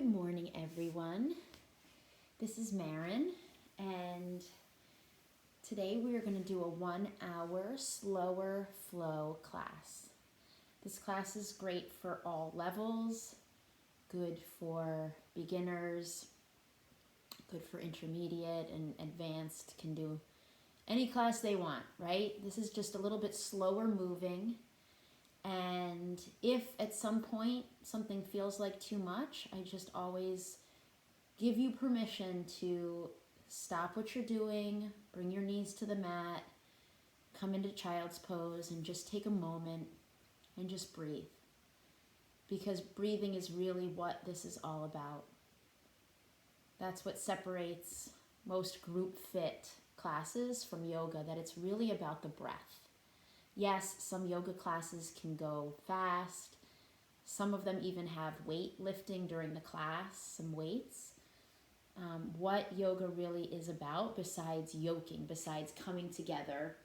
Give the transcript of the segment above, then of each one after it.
Good morning, everyone. This is Maren, and today we are going to do a 1 hour slower flow class. This class is great for all levels, good for beginners, good for intermediate and advanced, can do any class they want, right? This is just a little bit slower moving. And if at some point something feels like too much, I just always give you permission to stop what you're doing, bring your knees to the mat, come into child's pose, and just take a moment and just breathe. Because breathing is really what this is all about. That's what separates most group fit classes from yoga, that it's really about the breath. Yes, some yoga classes can go fast. Some of them even have weight lifting during the class, some weights. What yoga really is about, besides yoking, besides coming together,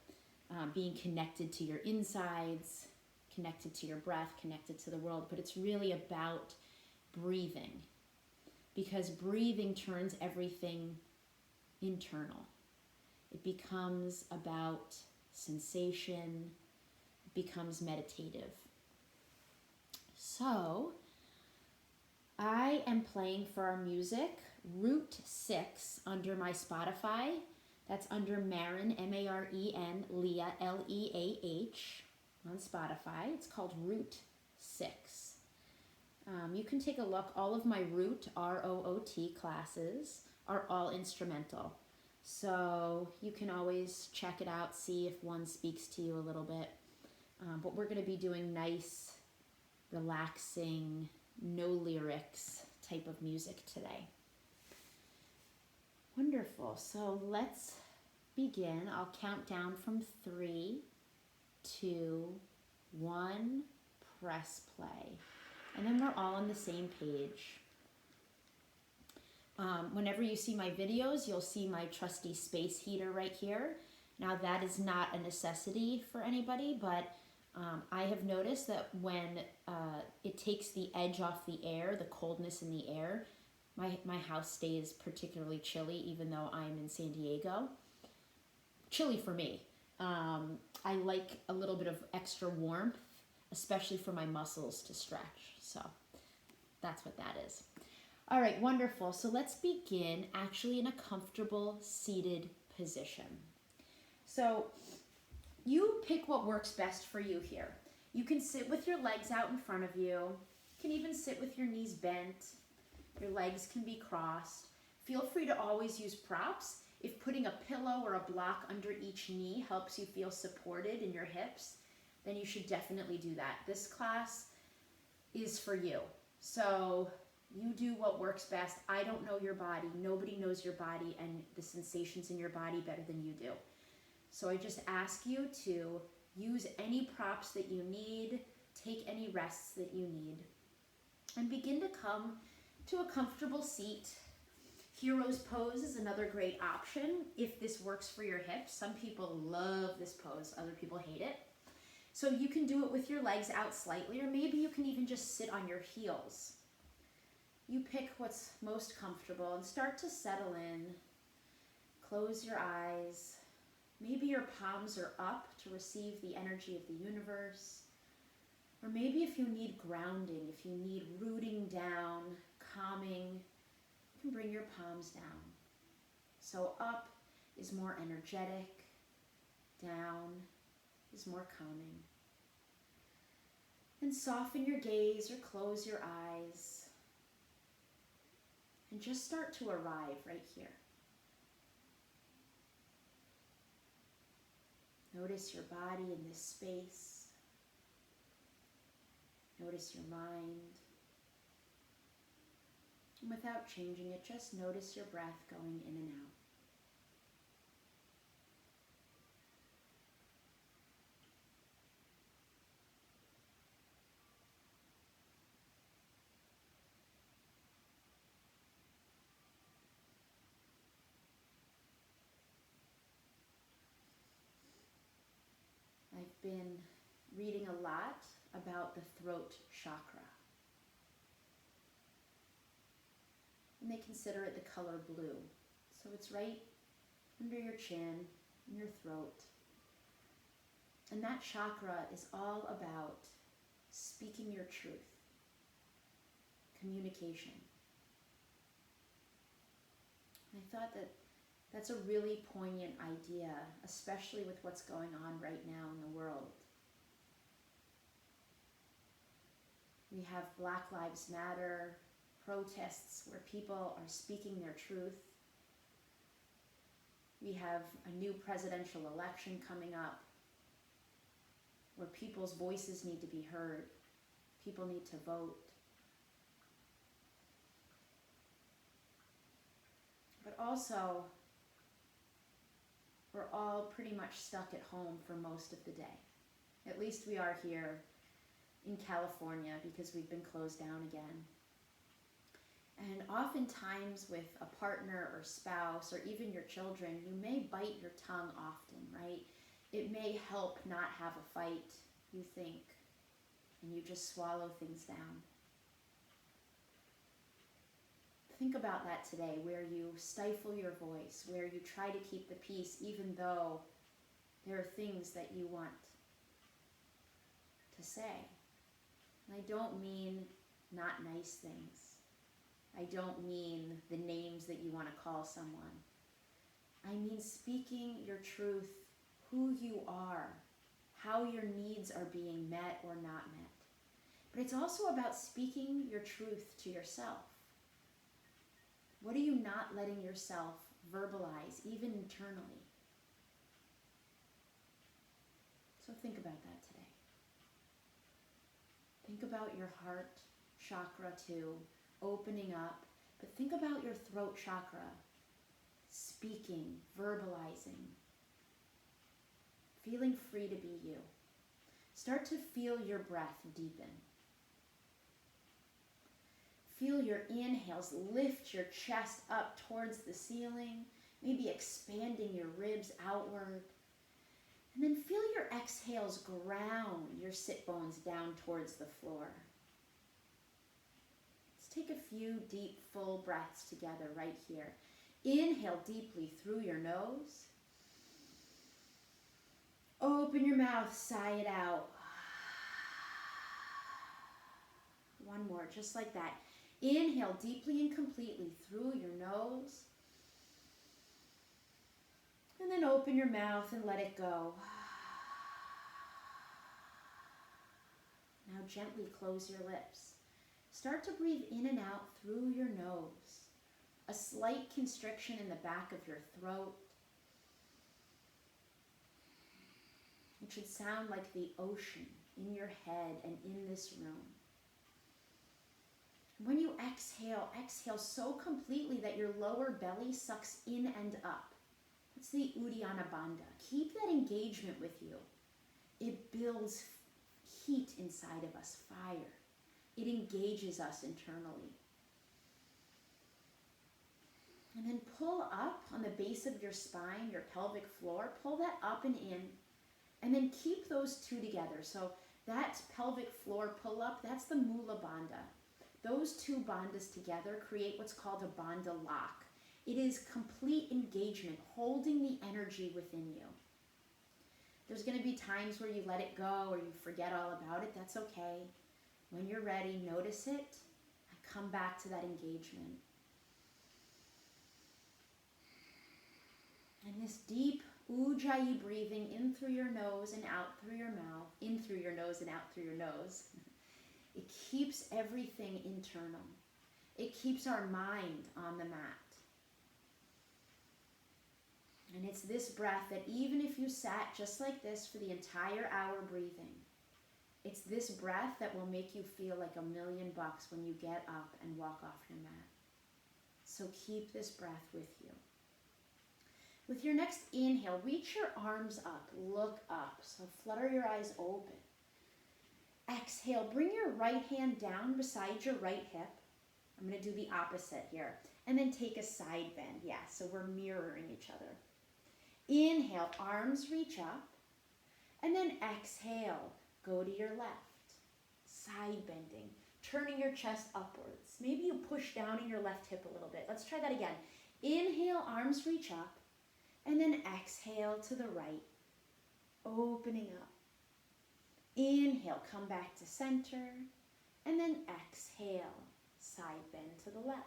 being connected to your insides, connected to your breath, connected to the world, but it's really about breathing. Because breathing turns everything internal. It becomes about sensation, becomes meditative. So, I am playing for our music Route 6 under my Spotify. That's under Maren, M-A-R-E-N, Leah, L-E-A-H on Spotify. It's called Route 6. You can take a look. All of my Root, R-O-O-T classes are all instrumental. So you can always check it out, see if one speaks to you a little bit. But we're going to be doing nice, relaxing, no lyrics type of music today. Wonderful. So let's begin. I'll count down from 3, 2, 1, press play. And then we're all on the same page. Whenever you see my videos, you'll see my trusty space heater right here. Now that is not a necessity for anybody, but I have noticed that when it takes the edge off the air, the coldness in the air, my house stays particularly chilly, even though I'm in San Diego. Chilly for me. I like a little bit of extra warmth, especially for my muscles to stretch. So that's what that is. All right, wonderful. So let's begin actually in a comfortable seated position. So you pick what works best for you here. You can sit with your legs out in front of you. You can even sit with your knees bent. Your legs can be crossed. Feel free to always use props. If putting a pillow or a block under each knee helps you feel supported in your hips, then you should definitely do that. This class is for you. So you do what works best. I don't know your body. Nobody knows your body and the sensations in your body better than you do. So I just ask you to use any props that you need, take any rests that you need, and begin to come to a comfortable seat. Hero's pose is another great option if this works for your hips. Some people love this pose, other people hate it. So you can do it with your legs out slightly, or maybe you can even just sit on your heels. You pick what's most comfortable and start to settle in. Close your eyes. Maybe your palms are up to receive the energy of the universe. Or maybe if you need grounding, if you need rooting down, calming, you can bring your palms down. So up is more energetic, down is more calming. And soften your gaze or close your eyes. And just start to arrive right here. Notice your body in this space. Notice your mind. And without changing it, just notice your breath going in and out. I've been reading a lot about the throat chakra. and they consider it the color blue. So it's right under your chin, in your throat. And that chakra is all about speaking your truth, communication. I thought that that's a really poignant idea, especially with what's going on right now in the world. We have Black Lives Matter protests where people are speaking their truth. We have a new presidential election coming up where people's voices need to be heard. People need to vote. But also, we're all pretty much stuck at home for most of the day. At least we are here in California because we've been closed down again. And oftentimes with a partner or spouse or even your children, you may bite your tongue often, right? It may help not have a fight, you think, and you just swallow things down. Think about that today, where you stifle your voice, where you try to keep the peace even though there are things that you want to say. And I don't mean not nice things. I don't mean the names that you want to call someone. I mean speaking your truth, who you are, how your needs are being met or not met. But it's also about speaking your truth to yourself. What are you not letting yourself verbalize, even internally? So think about that today. Think about your heart chakra too, opening up. But think about your throat chakra, speaking, verbalizing, feeling free to be you. Start to feel your breath deepen. Feel your inhales lift your chest up towards the ceiling, maybe expanding your ribs outward. And then feel your exhales ground your sit bones down towards the floor. Let's take a few deep, full breaths together right here. Inhale deeply through your nose. Open your mouth, sigh it out. One more, just like that. Inhale deeply and completely through your nose. And then open your mouth and let it go. Now gently close your lips. Start to breathe in and out through your nose. A slight constriction in the back of your throat. It should sound like the ocean in your head and in this room. When you exhale, exhale so completely that your lower belly sucks in and up. That's the Uddiyana Bandha. Keep that engagement with you. It builds heat inside of us, fire. It engages us internally. And then pull up on the base of your spine, your pelvic floor. Pull that up and in. And then keep those two together. So that pelvic floor pull up, that's the Mula Bandha. Those two bandhas together create what's called a bandha lock. It is complete engagement, holding the energy within you. There's going to be times where you let it go or you forget all about it. That's okay. When you're ready, notice it and come back to that engagement. And this deep Ujjayi breathing in through your nose and out through your mouth, in through your nose and out through your nose. It keeps everything internal. It keeps our mind on the mat. And it's this breath that even if you sat just like this for the entire hour breathing, it's this breath that will make you feel like $1,000,000 when you get up and walk off your mat. So keep this breath with you. With your next inhale, reach your arms up, look up. So flutter your eyes open. Exhale, bring your right hand down beside your right hip. I'm going to do the opposite here. And then take a side bend. Yeah, so we're mirroring each other. Inhale, arms reach up. And then exhale, go to your left. Side bending. turning your chest upwards. Maybe you push down in your left hip a little bit. Let's try that again. Inhale, arms reach up, and then exhale to the right, opening up. Inhale, come back to center, and then exhale, side bend to the left.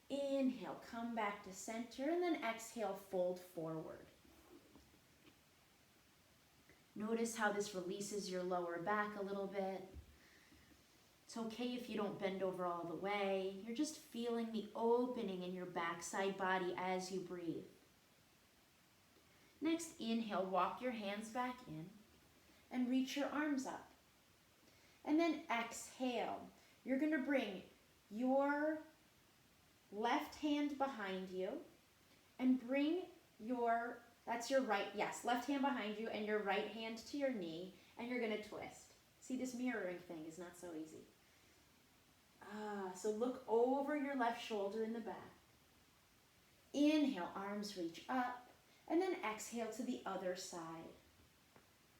Inhale, come back to center, and then exhale, fold forward. Notice how this releases your lower back a little bit. It's okay if you don't bend over all the way. You're just feeling the opening in your backside body as you breathe. Next, inhale, walk your hands back in and reach your arms up. And then exhale. You're going to bring your left hand behind you and bring your, that's your right, yes, left hand behind you and your right hand to your knee, and you're going to twist. See, this mirroring thing is not so easy. So look over your left shoulder in the back. Inhale, arms reach up, and then exhale to the other side.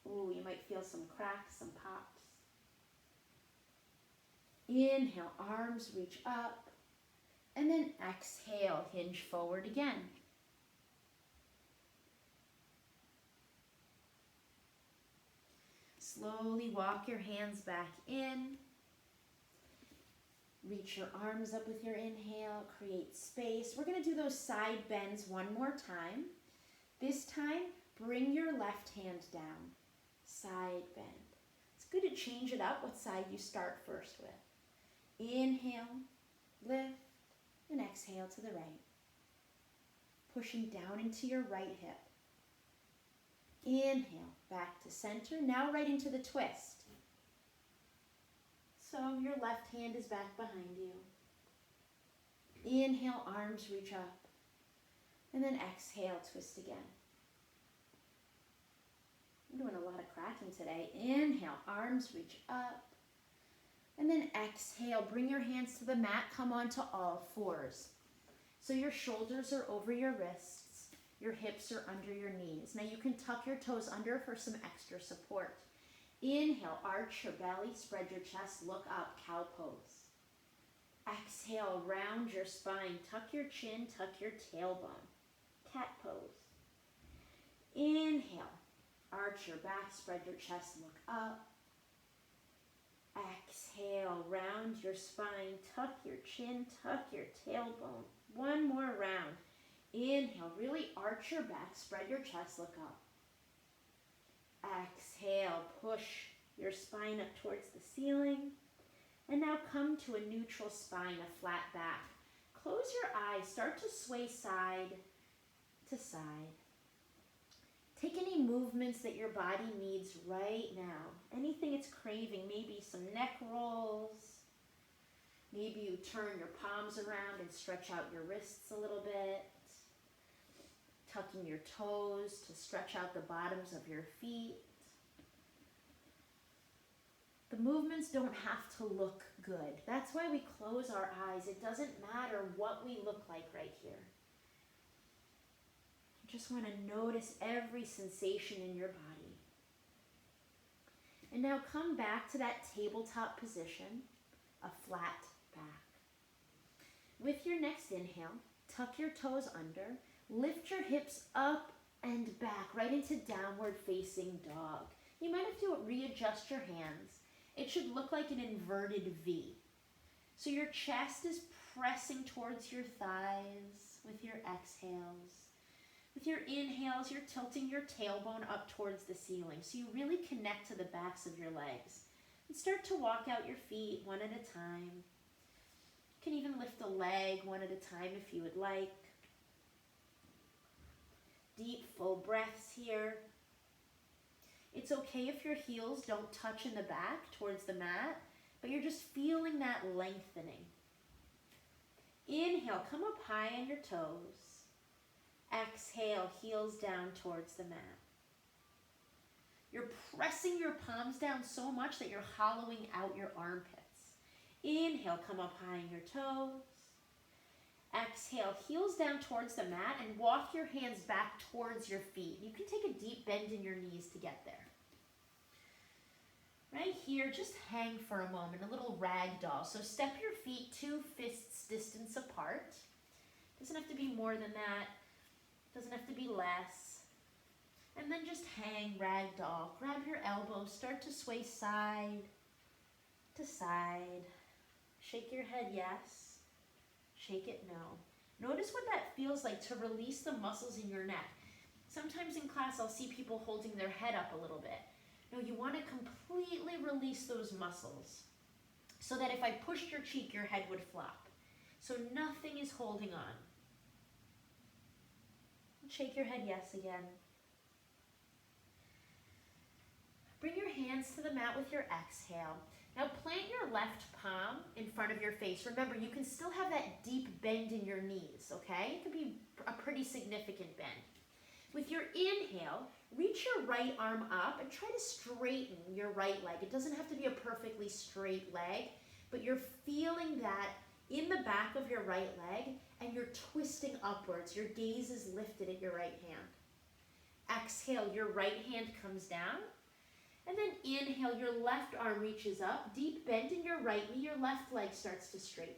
Ooh, you might feel some cracks, some pops. Inhale, arms reach up, and then exhale, hinge forward again. Slowly walk your hands back in. Reach your arms up with your inhale, create space. We're going to do those side bends one more time. This time, bring your left hand down, side bend. It's good to change it up what side you start first with. Inhale, lift, and exhale to the right. Pushing down into your right hip. Inhale, back to center. Now right into the twist. So your left hand is back behind you. Inhale, arms reach up. And then exhale, twist again. I'm doing a lot of cracking today. Inhale, arms reach up. And then exhale, bring your hands to the mat, come onto all fours. So your shoulders are over your wrists, your hips are under your knees. Now you can tuck your toes under for some extra support. Inhale, arch your belly, spread your chest, look up, cow pose. Exhale, round your spine, tuck your chin, tuck your tailbone, cat pose. Inhale, arch your back, spread your chest, look up. Exhale, round your spine, tuck your chin, tuck your tailbone. One more round. Inhale, really arch your back, spread your chest, look up. Exhale, push your spine up towards the ceiling. And now come to a neutral spine, a flat back. Close your eyes, start to sway side to side. Take any movements that your body needs right now. Anything it's craving, maybe some neck rolls. Maybe you turn your palms around and stretch out your wrists a little bit. Tucking your toes to stretch out the bottoms of your feet. The movements don't have to look good. That's why we close our eyes. It doesn't matter what we look like right here. You just want to notice every sensation in your body. And now come back to that tabletop position, a flat back. With your next inhale, tuck your toes under. Lift your hips up and back, right into downward facing dog. You might have to readjust your hands. It should look like an inverted V. So your chest is pressing towards your thighs with your exhales. With your inhales, you're tilting your tailbone up towards the ceiling. So you really connect to the backs of your legs. And start to walk out your feet one at a time. You can even lift a leg one at a time if you would like. Deep, full breaths here. It's okay if your heels don't touch in the back towards the mat, but you're just feeling that lengthening. Inhale, come up high on your toes. Exhale, heels down towards the mat. You're pressing your palms down so much that you're hollowing out your armpits. Inhale, come up high on your toes. Exhale, heels down towards the mat and walk your hands back towards your feet. You can take a deep bend in your knees to get there. Right here, just hang for a moment, a little rag doll. So step your feet 2 fists distance apart. Doesn't have to be more than that. Doesn't have to be less. And then just hang rag doll. Grab your elbows, start to sway side to side. Shake your head yes. Shake it no. Notice what that feels like to release the muscles in your neck. Sometimes in class I'll see people holding their head up a little bit. No, you want to completely release those muscles so that if I pushed your cheek, your head would flop. So nothing is holding on. Shake your head yes again. Bring your hands to the mat with your exhale. Now plant your left palm in front of your face. Remember, you can still have that deep bend in your knees, okay? It could be a pretty significant bend. With your inhale, reach your right arm up and try to straighten your right leg. It doesn't have to be a perfectly straight leg, but you're feeling that in the back of your right leg and you're twisting upwards. Your gaze is lifted at your right hand. Exhale, your right hand comes down. And then inhale, your left arm reaches up. Deep bend in your right knee, your left leg starts to straighten.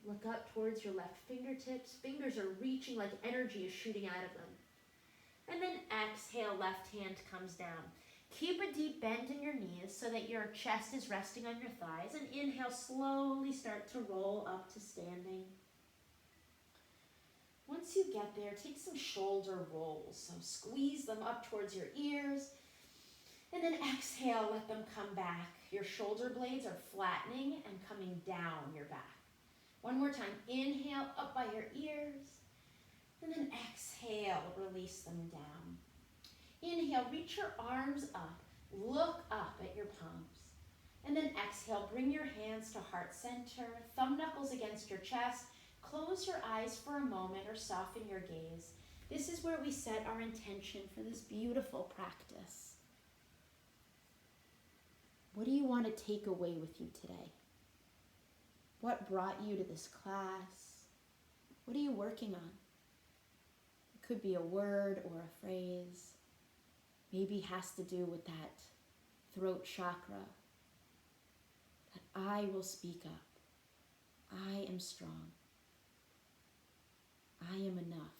Look up towards your left fingertips. Fingers are reaching like energy is shooting out of them. And then exhale, left hand comes down. Keep a deep bend in your knees so that your chest is resting on your thighs. And inhale, slowly start to roll up to standing. Once you get there, take some shoulder rolls. So squeeze them up towards your ears. And then exhale, let them come back. Your shoulder blades are flattening and coming down your back. One more time. Inhale, up by your ears. And then exhale, release them down. Inhale, reach your arms up. Look up at your palms. And then exhale, bring your hands to heart center. Thumb knuckles against your chest. Close your eyes for a moment or soften your gaze. This is where we set our intention for this beautiful practice. What do you want to take away with you today? What brought you to this class? What are you working on? It could be a word or a phrase. Maybe it has to do with that throat chakra. That I will speak up. I am strong. I am enough.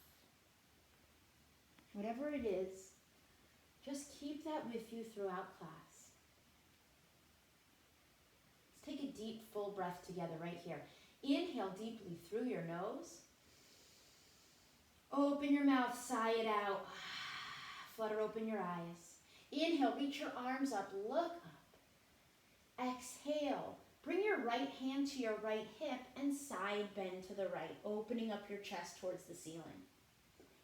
Whatever it is, just keep that with you throughout class. Let's take a deep, full breath together right here. Inhale deeply through your nose. Open your mouth, sigh it out. Flutter open your eyes. Inhale, reach your arms up, look up. Exhale, bring your right hand to your right hip and side bend to the right, opening up your chest towards the ceiling.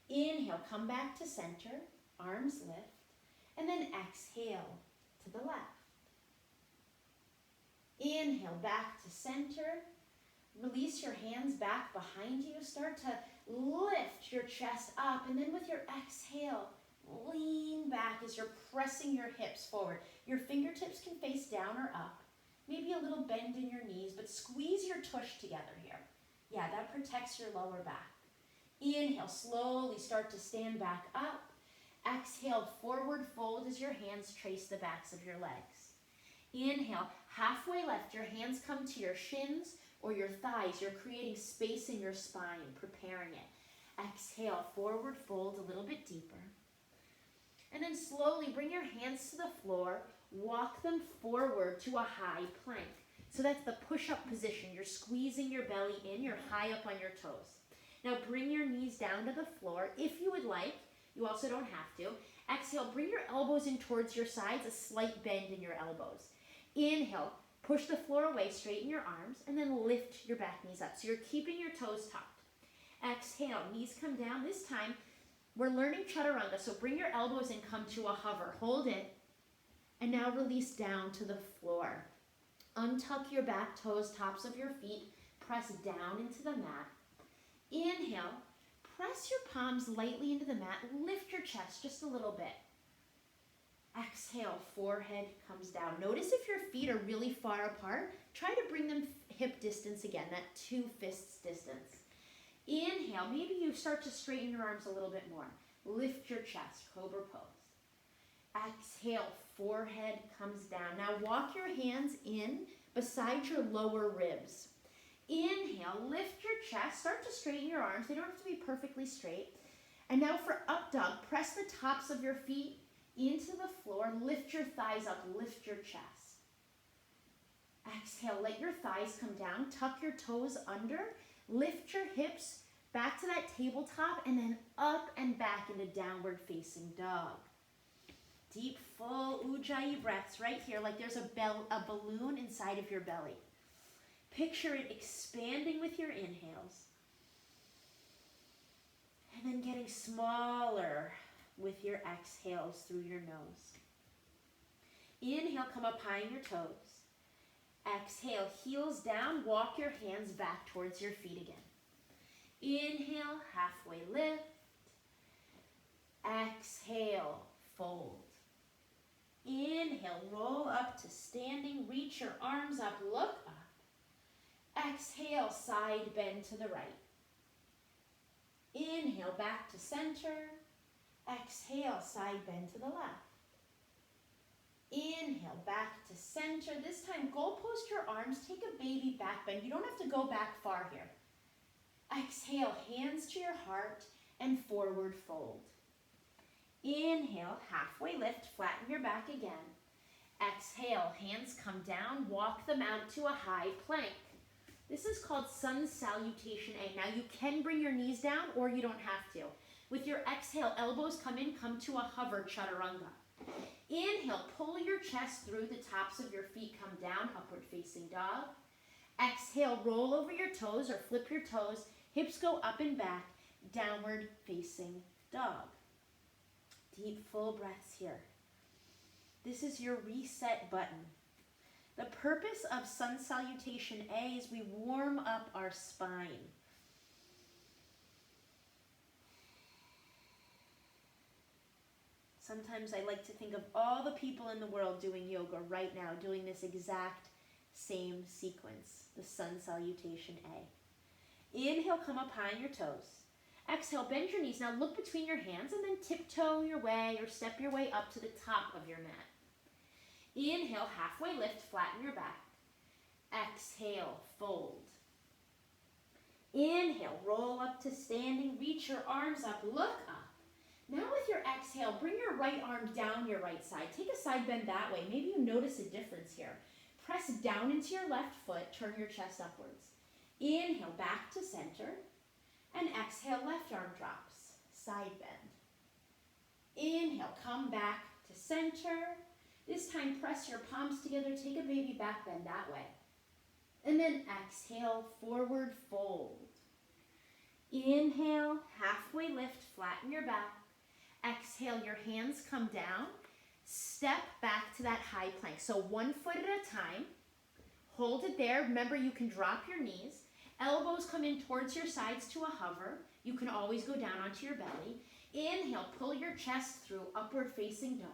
Inhale, come back to center, arms lift, and then exhale to the left. Inhale, back to center. Release your hands back behind you. Start to lift your chest up, and then with your exhale, lean back as you're pressing your hips forward. Your fingertips can face down or up. Maybe a little bend in your knees, but squeeze your tush together here. Yeah, that protects your lower back. Inhale, slowly start to stand back up. Exhale, forward fold as your hands trace the backs of your legs. Inhale, halfway left, your hands come to your shins or your thighs. You're creating space in your spine, preparing it. Exhale, forward fold a little bit deeper. And then slowly bring your hands to the floor. Walk them forward to a high plank. So that's the push-up position. You're squeezing your belly in. You're high up on your toes. Now bring your knees down to the floor if you would like. You also don't have to. Exhale, bring your elbows in towards your sides, a slight bend in your elbows. Inhale, push the floor away, straighten your arms, and then lift your back knees up. So you're keeping your toes tucked. Exhale, knees come down. This time, we're learning Chaturanga, so bring your elbows and come to a hover. Hold it, and now release down to the floor. Untuck your back toes, tops of your feet. Press down into the mat. Inhale, press your palms lightly into the mat. Lift your chest just a little bit. Exhale, forehead comes down. Notice if your feet are really far apart. Try to bring them hip distance again, that 2 fists distance. Inhale, maybe you start to straighten your arms a little bit more. Lift your chest, cobra pose. Exhale, forehead comes down. Now walk your hands in beside your lower ribs. Inhale, lift your chest, start to straighten your arms. They don't have to be perfectly straight. And now for up dog, press the tops of your feet into the floor, lift your thighs up, lift your chest. Exhale, let your thighs come down, tuck your toes under, lift your hips back to that tabletop, and then up and back into downward facing dog. Deep, full Ujjayi breaths right here, like there's a balloon inside of your belly. Picture it expanding with your inhales, and then getting smaller with your exhales through your nose. Inhale, come up high on your toes. Exhale, heels down, walk your hands back towards your feet again. Inhale, halfway lift. Exhale, fold. Inhale, roll up to standing, reach your arms up, look up. Exhale, side bend to the right. Inhale, back to center. Exhale, side bend to the left. Inhale, back to center. This time, goalpost your arms, take a baby back bend. You don't have to go back far here. Exhale, hands to your heart and forward fold. Inhale, halfway lift, flatten your back again. Exhale, hands come down, walk them out to a high plank. This is called Sun Salutation A. Now you can bring your knees down or you don't have to. With your exhale, elbows come in, come to a hover Chaturanga. Inhale, pull your chest through, the tops of your feet come down, upward facing dog. Exhale, roll over your toes or flip your toes, hips go up and back, downward facing dog. Deep, full breaths here. This is your reset button. The purpose of Sun Salutation A is we warm up our spine. Sometimes I like to think of all the people in the world doing yoga right now, doing this exact same sequence, the Sun Salutation A. Inhale, come up high on your toes. Exhale, bend your knees. Now look between your hands and then tiptoe your way or step your way up to the top of your mat. Inhale, halfway lift, flatten your back. Exhale, fold. Inhale, roll up to standing, reach your arms up, look up. Now with your exhale, bring your right arm down your right side. Take a side bend that way. Maybe you notice a difference here. Press down into your left foot, turn your chest upwards. Inhale, back to center. And exhale, left arm drops, side bend. Inhale, come back to center. This time, press your palms together, take a baby back bend that way. And then exhale, forward fold. Inhale, halfway lift, flatten your back. Exhale, your hands come down. Step back to that high plank. So 1 foot at a time. Hold it there. Remember, you can drop your knees. Elbows come in towards your sides to a hover. You can always go down onto your belly. Inhale, pull your chest through, upward facing dog.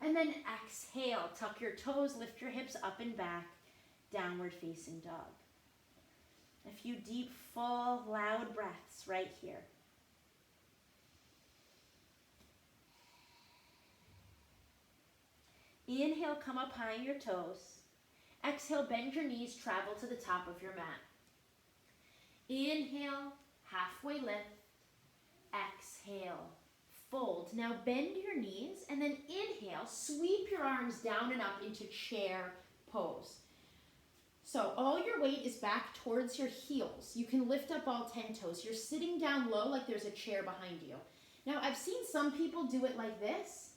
And then exhale, tuck your toes, lift your hips up and back, downward facing dog. A few deep, full, loud breaths right here. Inhale, come up high on your toes. Exhale, bend your knees, travel to the top of your mat. Inhale, halfway lift. Exhale, fold. Now bend your knees and then inhale, sweep your arms down and up into chair pose. So all your weight is back towards your heels. You can lift up all 10 toes. You're sitting down low like there's a chair behind you. Now I've seen some people do it like this.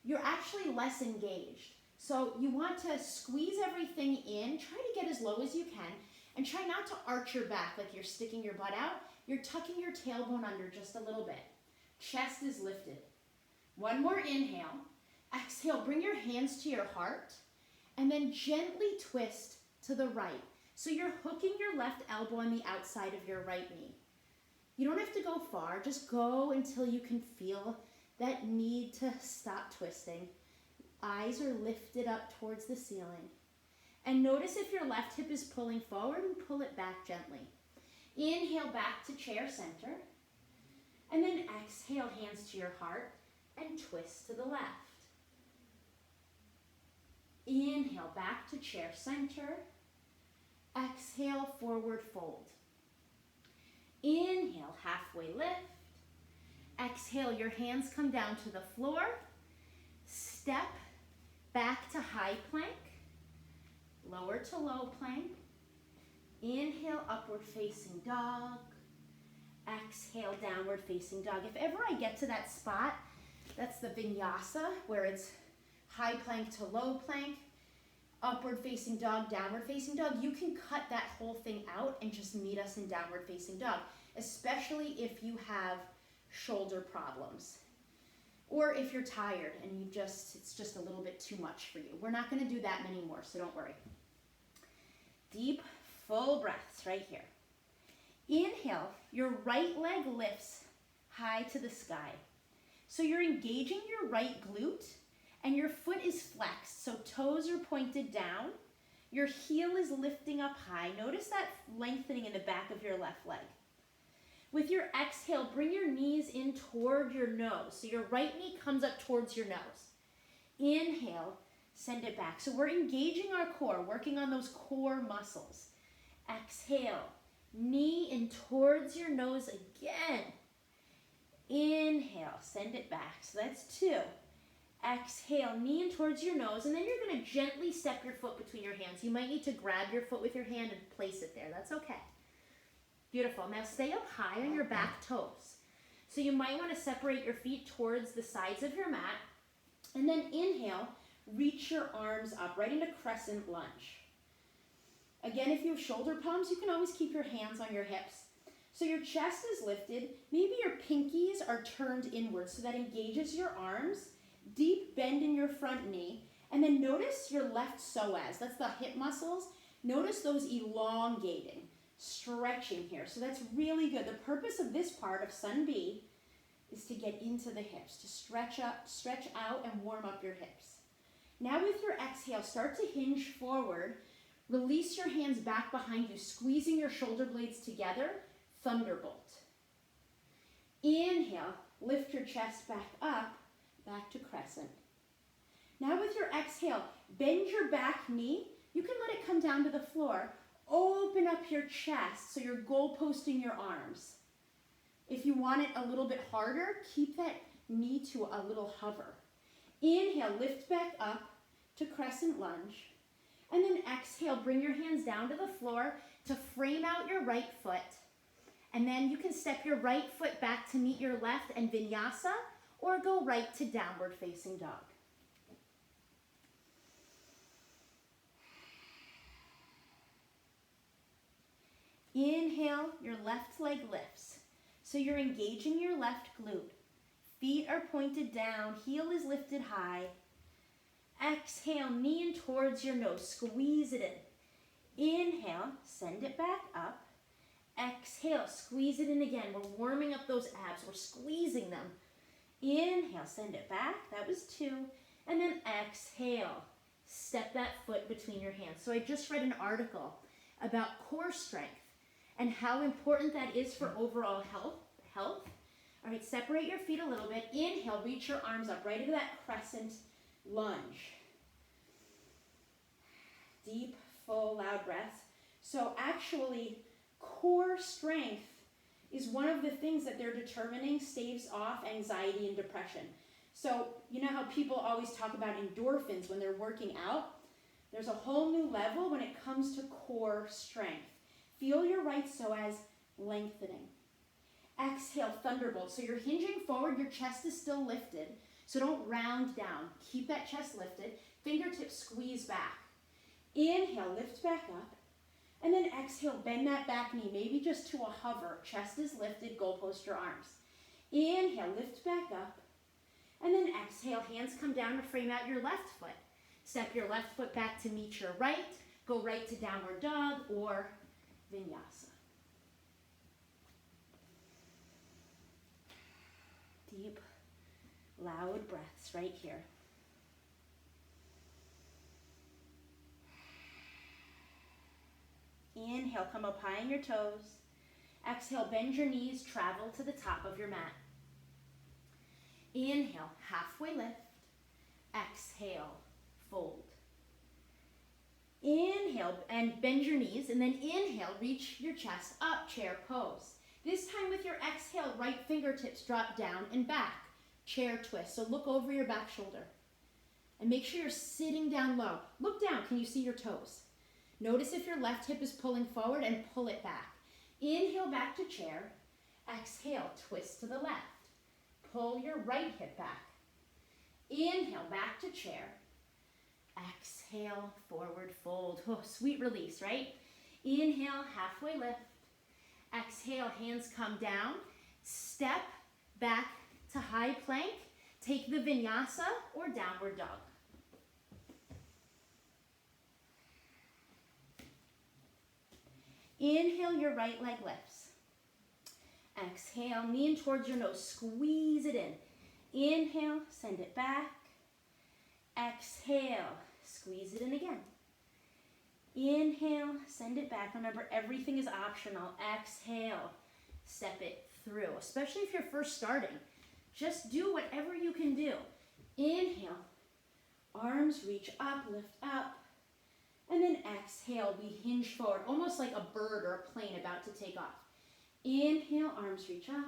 You're actually less engaged. So you want to squeeze everything in, try to get as low as you can, and try not to arch your back like you're sticking your butt out. You're tucking your tailbone under just a little bit. Chest is lifted. One more inhale. Exhale, bring your hands to your heart, and then gently twist to the right. So you're hooking your left elbow on the outside of your right knee. You don't have to go far, just go until you can feel that need to stop twisting. Eyes are lifted up towards the ceiling. And notice if your left hip is pulling forward and pull it back gently. Inhale back to chair center. And then exhale, hands to your heart and twist to the left. Inhale, back to chair center. Exhale, forward fold. Inhale, halfway lift. Exhale, your hands come down to the floor. Step back to high plank. Lower to low plank. Inhale, upward facing dog. Exhale, downward facing dog. If ever I get to that spot, that's the vinyasa, where it's high plank to low plank, upward facing dog, downward facing dog. You can cut that whole thing out and just meet us in downward facing dog, especially if you have shoulder problems or if you're tired and it's just a little bit too much for you. We're not going to do that many more, so don't worry. Deep, full breaths right here. Inhale, your right leg lifts high to the sky. So you're engaging your right glute and your foot is flexed, so toes are pointed down. Your heel is lifting up high. Notice that lengthening in the back of your left leg. With your exhale, bring your knees in toward your nose. So your right knee comes up towards your nose. Inhale, send it back. So we're engaging our core, working on those core muscles. Exhale, knee in towards your nose again. Inhale, send it back. So that's 2. Exhale, knee in towards your nose, and then you're going to gently step your foot between your hands. You might need to grab your foot with your hand and place it there. That's okay. Beautiful. Now stay up high on your back toes. So you might want to separate your feet towards the sides of your mat, and then inhale, reach your arms up right into crescent lunge. Again, if you have shoulder problems, you can always keep your hands on your hips. So your chest is lifted. Maybe your pinkies are turned inward, so that engages your arms. Deep bend in your front knee. And then notice your left psoas. That's the hip muscles. Notice those elongating, stretching here. So that's really good. The purpose of this part of Sun B is to get into the hips, to stretch out and warm up your hips. Now with your exhale, start to hinge forward. Release your hands back behind you, squeezing your shoulder blades together. Thunderbolt. Inhale, lift your chest back up, back to crescent. Now with your exhale, bend your back knee. You can let it come down to the floor. Open up your chest so you're goalposting your arms. If you want it a little bit harder, keep that knee to a little hover. Inhale, lift back up to crescent lunge. And then exhale, bring your hands down to the floor to frame out your right foot. And then you can step your right foot back to meet your left and vinyasa, or go right to downward facing dog. Inhale, your left leg lifts. So you're engaging your left glute. Feet are pointed down, heel is lifted high. Exhale, knee in towards your nose, squeeze it in. Inhale, send it back up. Exhale, squeeze it in again. We're warming up those abs, we're squeezing them. Inhale, send it back, that was 2. And then exhale, step that foot between your hands. So I just read an article about core strength and how important that is for overall health. All right, separate your feet a little bit. Inhale, reach your arms up right into that crescent lunge. Deep, full, loud breaths. So actually, core strength is one of the things that they're determining staves off anxiety and depression. So you know how people always talk about endorphins when they're working out? There's a whole new level when it comes to core strength. Feel your right psoas lengthening. Exhale, thunderbolt. So you're hinging forward, your chest is still lifted. So don't round down. Keep that chest lifted. Fingertips squeeze back. Inhale, lift back up. And then exhale, bend that back knee, maybe just to a hover. Chest is lifted, goalpost your arms. Inhale, lift back up. And then exhale, hands come down to frame out your left foot. Step your left foot back to meet your right. Go right to downward dog or vinyasa. Deep, loud breaths right here. Inhale, come up high on your toes. Exhale, bend your knees, travel to the top of your mat. Inhale, halfway lift. Exhale, fold. exhale and bend your knees, and then inhale, reach your chest up, chair pose. This time with your exhale, right fingertips drop down and back, chair twist. So look over your back shoulder and make sure you're sitting down low. Look down, can you see your toes? Notice if your left hip is pulling forward and pull it back. Inhale back to chair, exhale, twist to the left. Pull your right hip back. Inhale back to chair, exhale, forward fold. Oh, sweet release, right? Inhale, halfway lift. Exhale, hands come down. Step back to high plank. Take the Vinyasa or downward dog. Inhale, your right leg lifts. Exhale, knee in towards your nose. Squeeze it in. Inhale, send it back. Exhale, squeeze it in again. Inhale, send it back. Remember, everything is optional. Exhale, step it through, especially if you're first starting. Just do whatever you can do. Inhale, arms reach up, lift up. And then exhale, we hinge forward, almost like a bird or a plane about to take off. Inhale, arms reach up.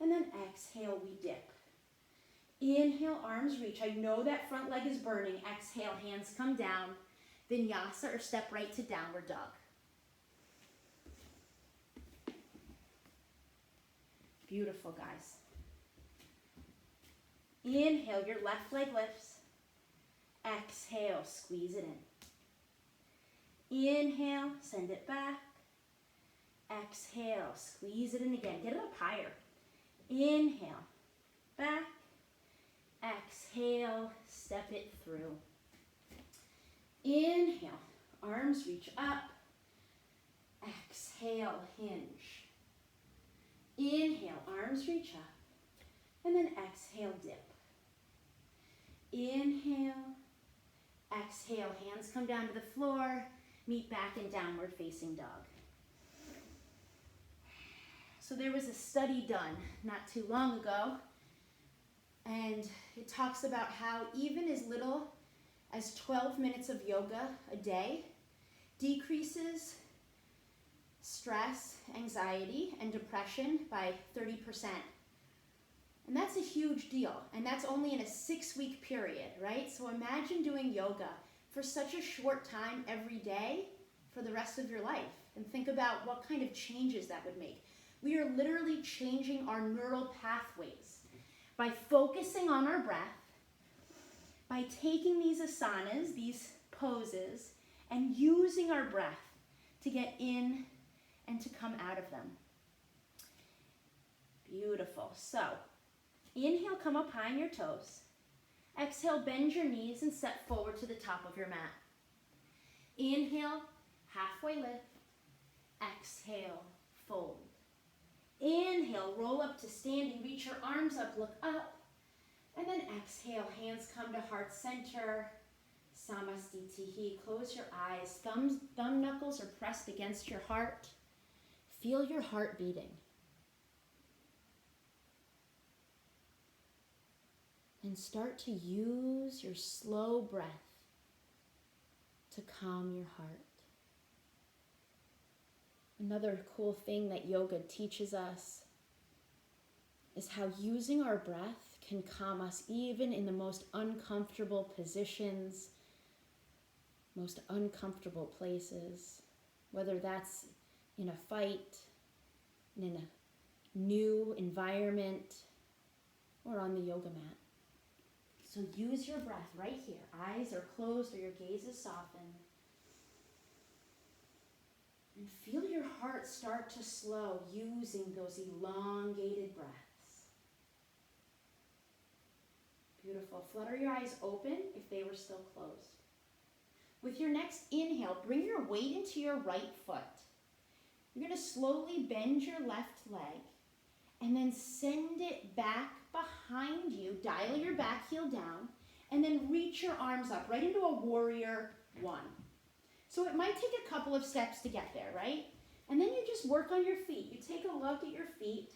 And then exhale, we dip. Inhale, arms reach. I know that front leg is burning. Exhale, hands come down. Vinyasa or step right to downward dog. Beautiful, guys. Inhale, your left leg lifts. Exhale, squeeze it in. Inhale, send it back. Exhale, squeeze it in again. Get it up higher. Inhale, back. Exhale, step it through. Inhale, arms reach up. Exhale, hinge. Inhale, arms reach up. And then exhale, dip. Inhale, exhale, hands come down to the floor. Meet back in downward facing dog. So there was a study done not too long ago, and it talks about how even as little as 12 minutes of yoga a day decreases stress, anxiety, and depression by 30%. And that's a huge deal, and that's only in a 6-week period, right? So imagine doing yoga for such a short time every day for the rest of your life, and think about what kind of changes that would make. We are literally changing our neural pathways by focusing on our breath, by taking these asanas, these poses, and using our breath to get in and to come out of them. Beautiful. So, inhale, come up high on your toes. Exhale, bend your knees and step forward to the top of your mat. Inhale, halfway lift. Exhale, fold. Inhale, roll up to standing, reach your arms up, look up. And then exhale, hands come to heart center. Samastitihi, close your eyes. Thumb knuckles are pressed against your heart. Feel your heart beating. And start to use your slow breath to calm your heart. Another cool thing that yoga teaches us is how using our breath can calm us even in the most uncomfortable positions, most uncomfortable places, whether that's in a fight, in a new environment, or on the yoga mat. So use your breath right here. Eyes are closed or your gaze is softened. And feel your heart start to slow using those elongated breaths. Beautiful. Flutter your eyes open if they were still closed. With your next inhale, bring your weight into your right foot. You're going to slowly bend your left leg and then send it back behind you. Dial your back heel down and then reach your arms up right into a warrior one. So it might take a couple of steps to get there, right? And then you just work on your feet. You take a look at your feet.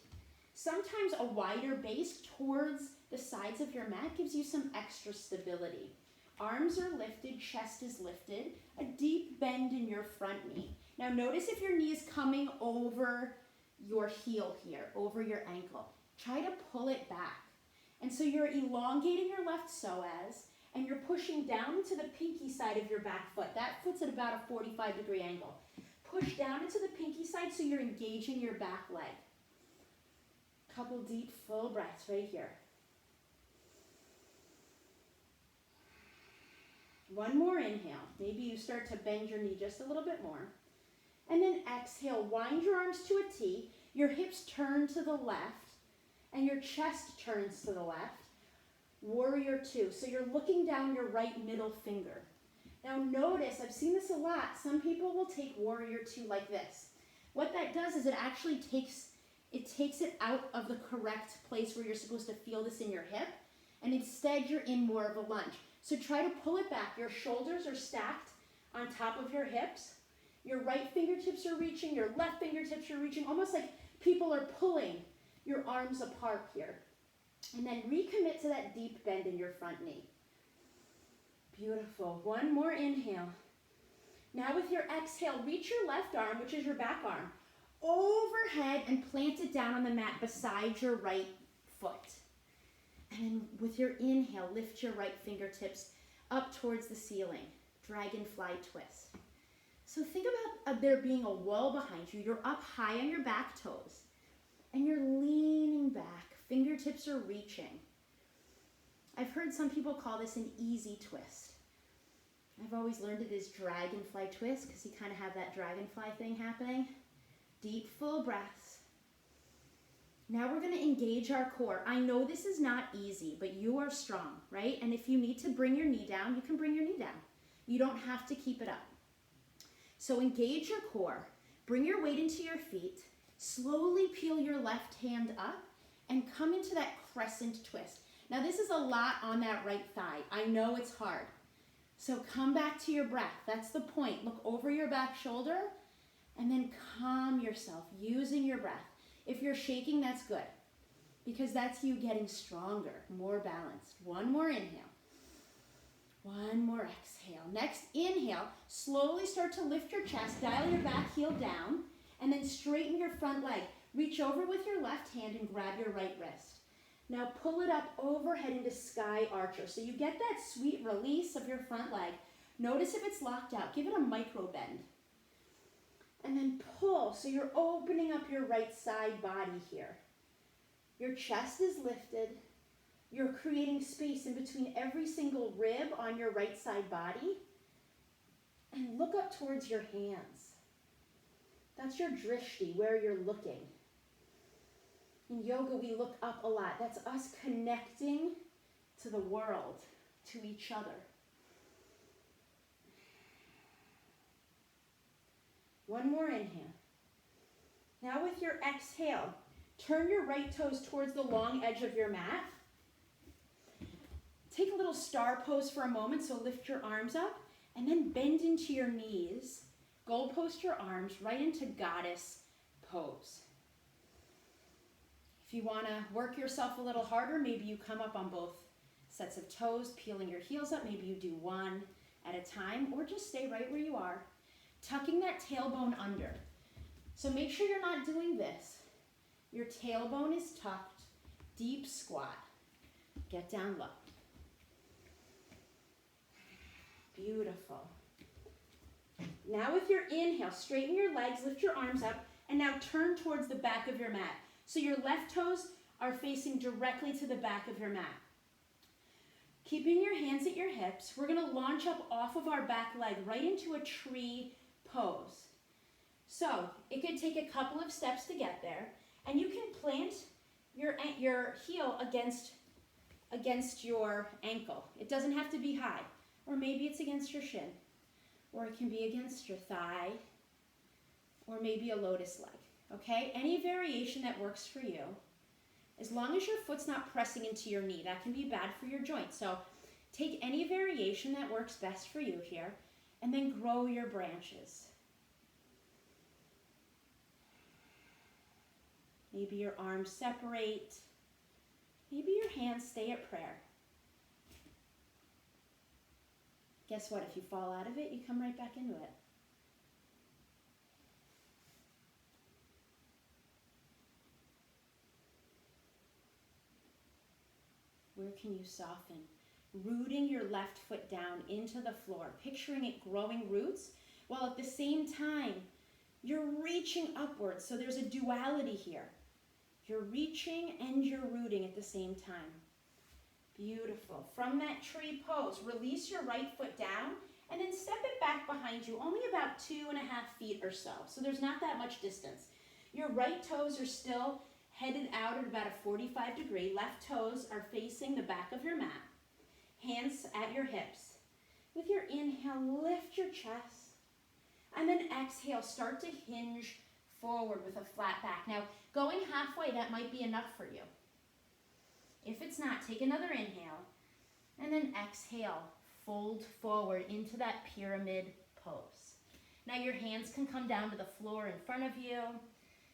Sometimes a wider base towards the sides of your mat gives you some extra stability. Arms are lifted, chest is lifted. A deep bend bend in your front knee. Now notice if your knee is coming over your heel here, over your ankle. Try to pull it back. And so you're elongating your left psoas, and you're pushing down into the pinky side of your back foot. That foot's at about a 45-degree angle. Push down into the pinky side so you're engaging your back leg. Couple deep, full breaths right here. One more inhale. Maybe you start to bend your knee just a little bit more. And then exhale, wind your arms to a T. Your hips turn to the left, and your chest turns to the left. Warrior two. So you're looking down your right middle finger. Now notice, I've seen this a lot. Some people will take warrior two like this. What that does is it actually takes it out of the correct place where you're supposed to feel this in your hip, and instead you're in more of a lunge. So try to pull it back. Your shoulders are stacked on top of your hips. Your right fingertips are reaching, your left fingertips are reaching, almost like people are pulling your arms apart here. And then recommit to that deep bend in your front knee. Beautiful. One more inhale. Now with your exhale, reach your left arm, which is your back arm, overhead and plant it down on the mat beside your right foot. And then with your inhale, lift your right fingertips up towards the ceiling. Dragonfly twist. So think about there being a wall behind you. You're up high on your back toes, and you're leaning back. Fingertips are reaching. I've heard some people call this an easy twist. I've always learned it as dragonfly twist because you kind of have that dragonfly thing happening. Deep, full breaths. Now we're going to engage our core. I know this is not easy, but you are strong, right? And if you need to bring your knee down, you can bring your knee down. You don't have to keep it up. So engage your core. Bring your weight into your feet. Slowly peel your left hand up and come into that crescent twist. Now this is a lot on that right thigh. I know it's hard. So come back to your breath. That's the point. Look over your back shoulder and then calm yourself using your breath. If you're shaking, that's good because that's you getting stronger, more balanced. One more inhale. One more exhale. Next inhale, slowly start to lift your chest, dial your back heel down, and then straighten your front leg. Reach over with your left hand and grab your right wrist. Now pull it up overhead into sky archer. So you get that sweet release of your front leg. Notice if it's locked out. Give it a micro bend. And then pull. So you're opening up your right side body here. Your chest is lifted. You're creating space in between every single rib on your right side body. And look up towards your hands. That's your drishti, where you're looking. In yoga, we look up a lot. That's us connecting to the world, to each other. One more inhale. Now with your exhale, turn your right toes towards the long edge of your mat. Take a little star pose for a moment, so lift your arms up, and then bend into your knees. Goal post your arms right into goddess pose. If you want to work yourself a little harder, maybe you come up on both sets of toes, peeling your heels up. Maybe you do one at a time, or just stay right where you are, tucking that tailbone under. So make sure you're not doing this. Your tailbone is tucked, deep squat. Get down low. Beautiful. Now with your inhale, straighten your legs, lift your arms up, and now turn towards the back of your mat. So your left toes are facing directly to the back of your mat. Keeping your hands at your hips, we're going to launch up off of our back leg right into a tree pose. So it could take a couple of steps to get there, and you can plant your heel against your ankle. It doesn't have to be high, or maybe it's against your shin, or it can be against your thigh, or maybe a lotus leg. Okay, any variation that works for you, as long as your foot's not pressing into your knee. That can be bad for your joint. So take any variation that works best for you here, and then grow your branches. Maybe your arms separate. Maybe your hands stay at prayer. Guess what? If you fall out of it, you come right back into it. Where can you soften? Rooting your left foot down into the floor, picturing it growing roots, while at the same time, you're reaching upwards. So there's a duality here. You're reaching and you're rooting at the same time. Beautiful. From that tree pose, release your right foot down and then step it back behind you, only about 2.5 feet or so. So there's not that much distance. Your right toes are still headed out at about a 45 degree. Left toes are facing the back of your mat. Hands at your hips. With your inhale, lift your chest. And then exhale, start to hinge forward with a flat back. Now, going halfway, that might be enough for you. If it's not, take another inhale. And then exhale, fold forward into that pyramid pose. Now your hands can come down to the floor in front of you.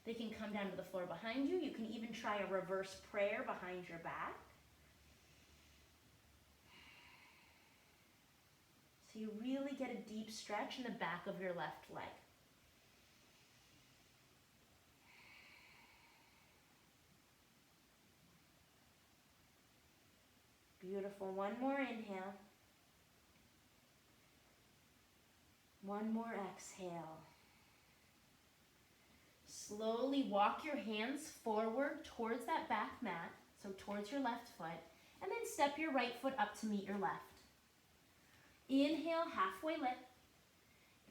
They can come down to the floor behind you. You can even try a reverse prayer behind your back. So you really get a deep stretch in the back of your left leg. Beautiful. One more inhale. One more exhale. Slowly walk your hands forward towards that back mat, so towards your left foot, and then step your right foot up to meet your left. Inhale, halfway lift.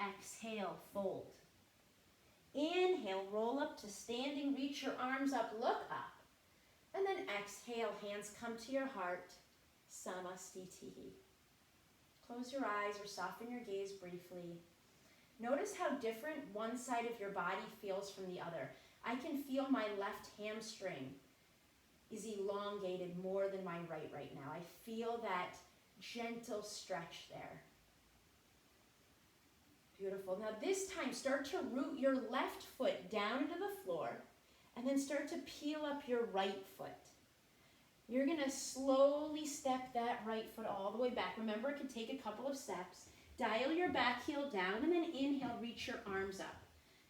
Exhale, fold. Inhale, roll up to standing, reach your arms up, look up. And then exhale, hands come to your heart, Samastitihi. Close your eyes or soften your gaze briefly. Notice how different one side of your body feels from the other. I can feel my left hamstring is elongated more than my right now. I feel that gentle stretch there. Beautiful. Now this time, start to root your left foot down into the floor and then start to peel up your right foot. You're going to slowly step that right foot all the way back. Remember, it can take a couple of steps. Dial your back heel down and then inhale, reach your arms up.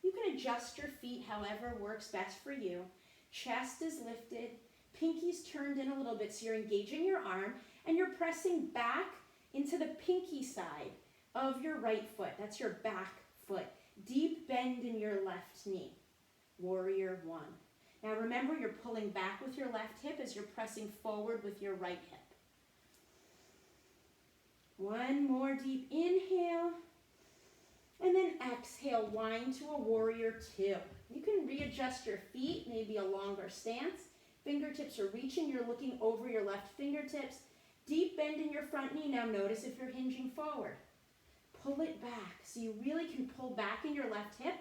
You can adjust your feet however works best for you. Chest is lifted, pinkies turned in a little bit, so you're engaging your arm and you're pressing back into the pinky side of your right foot. That's your back foot. Deep bend in your left knee. Warrior one. Now remember, you're pulling back with your left hip as you're pressing forward with your right hip. One more deep inhale. And then exhale, wind to a warrior two. You can readjust your feet, maybe a longer stance. Fingertips are reaching, you're looking over your left fingertips. Deep bend in your front knee. Now notice if you're hinging forward. Pull it back so you really can pull back in your left hip,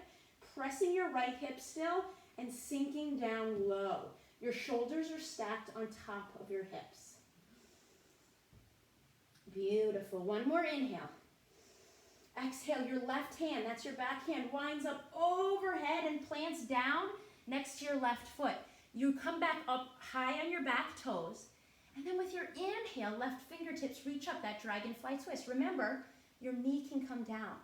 pressing your right hip still and sinking down low. Your shoulders are stacked on top of your hips. Beautiful. One more inhale. Exhale, your left hand, that's your back hand, winds up overhead and plants down next to your left foot. You come back up high on your back toes, and then with your inhale, left fingertips reach up, that Dragonfly Twist. Remember, your knee can come down,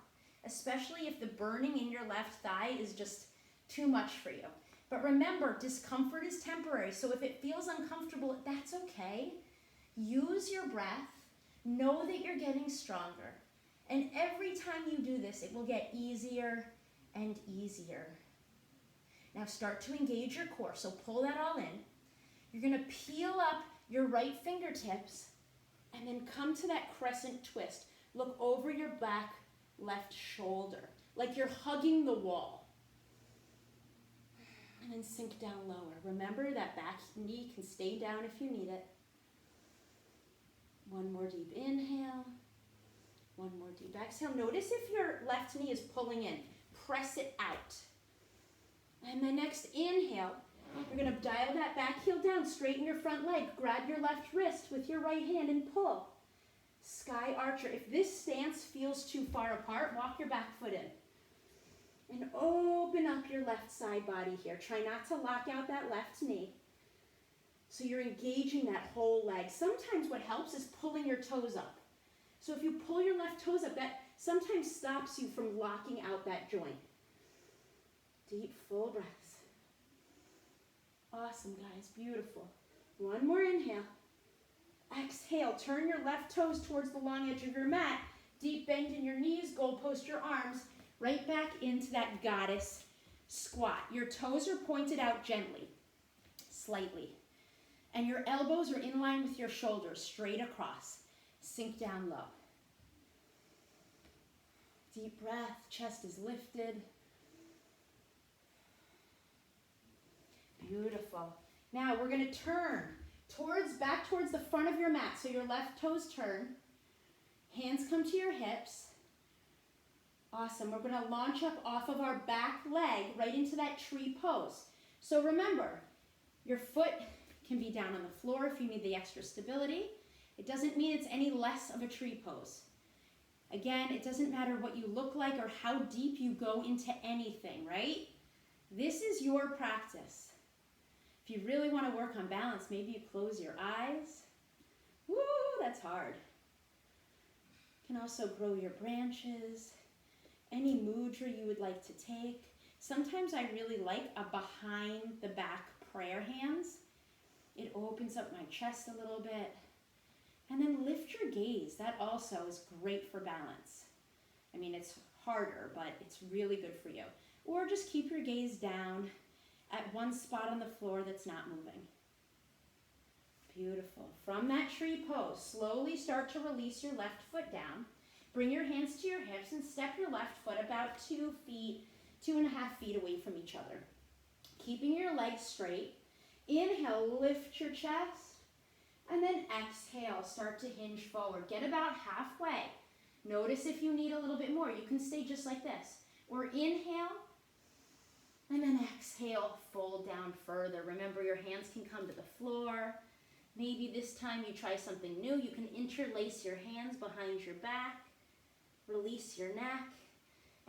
especially if the burning in your left thigh is just too much for you. But remember, discomfort is temporary, so if it feels uncomfortable, that's okay. Use your breath. Know that you're getting stronger. And every time you do this, it will get easier and easier. Now start to engage your core, so pull that all in. You're going to peel up your right fingertips and then come to that crescent twist. Look over your back left shoulder, like you're hugging the wall. And then sink down lower. Remember that back knee can stay down if you need it. One more deep inhale. One more deep exhale. Notice if your left knee is pulling in. Press it out. And the next inhale, you're going to dial that back heel down, straighten your front leg, grab your left wrist with your right hand and pull. Sky Archer. If this stance feels too far apart, walk your back foot in. And open up your left side body here. Try not to lock out that left knee. So you're engaging that whole leg. Sometimes what helps is pulling your toes up. So if you pull your left toes up, that sometimes stops you from locking out that joint. Deep, full breaths. Awesome, guys. Beautiful. One more inhale. Exhale, turn your left toes towards the long edge of your mat. Deep bend in your knees, goalpost your arms, right back into that goddess squat. Your toes are pointed out gently, slightly. And your elbows are in line with your shoulders, straight across. Sink down low. Deep breath, chest is lifted. Beautiful. Now we're going to turn back towards the front of your mat. So your left toes turn. Hands come to your hips. Awesome. We're going to launch up off of our back leg right into that tree pose. So remember, your foot can be down on the floor if you need the extra stability. It doesn't mean it's any less of a tree pose. Again, it doesn't matter what you look like or how deep you go into anything, right? This is your practice. If you really want to work on balance, maybe you close your eyes. Woo, that's hard. You can also grow your branches. Any mudra you would like to take. Sometimes I really like a behind the back prayer hands. It opens up my chest a little bit. And then lift your gaze. That also is great for balance. I mean, it's harder, but it's really good for you. Or just keep your gaze down at one spot on the floor that's not moving. Beautiful. From that tree pose, slowly start to release your left foot down. Bring your hands to your hips and step your left foot about 2 feet, 2.5 feet away from each other. Keeping your legs straight. Inhale, lift your chest. And then exhale, start to hinge forward. Get about halfway. Notice if you need a little bit more. You can stay just like this. Or inhale, and then exhale, fold down further. Remember, your hands can come to the floor. Maybe this time you try something new. You can interlace your hands behind your back. Release your neck.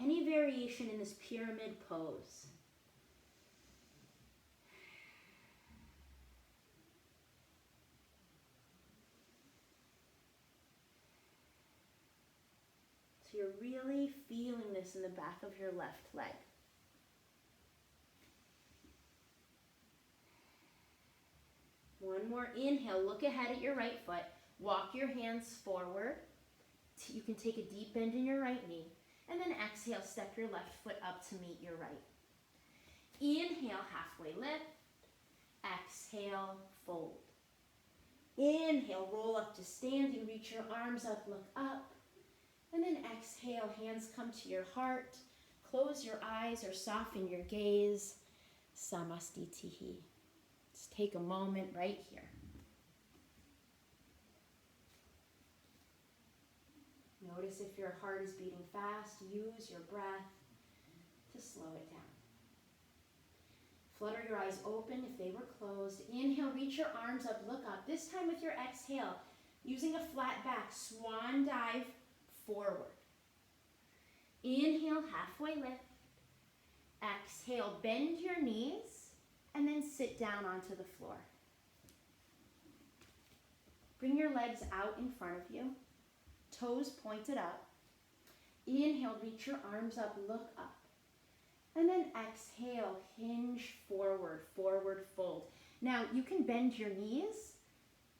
Any variation in this pyramid pose. So you're really feeling this in the back of your left leg. One more inhale, look ahead at your right foot. Walk your hands forward. You can take a deep bend in your right knee. And then exhale, step your left foot up to meet your right. Inhale, halfway lift. Exhale, fold. Inhale, roll up to standing, reach your arms up, look up. And then exhale, hands come to your heart. Close your eyes or soften your gaze. Samastitihi. Just take a moment right here. Notice if your heart is beating fast, use your breath to slow it down. Flutter your eyes open if they were closed. Inhale, reach your arms up, look up. This time with your exhale, using a flat back, swan dive forward. Inhale, halfway lift. Exhale, bend your knees, and then sit down onto the floor. Bring your legs out in front of you. Toes pointed up. Inhale, reach your arms up, look up. And then exhale, hinge forward, forward fold. Now, you can bend your knees.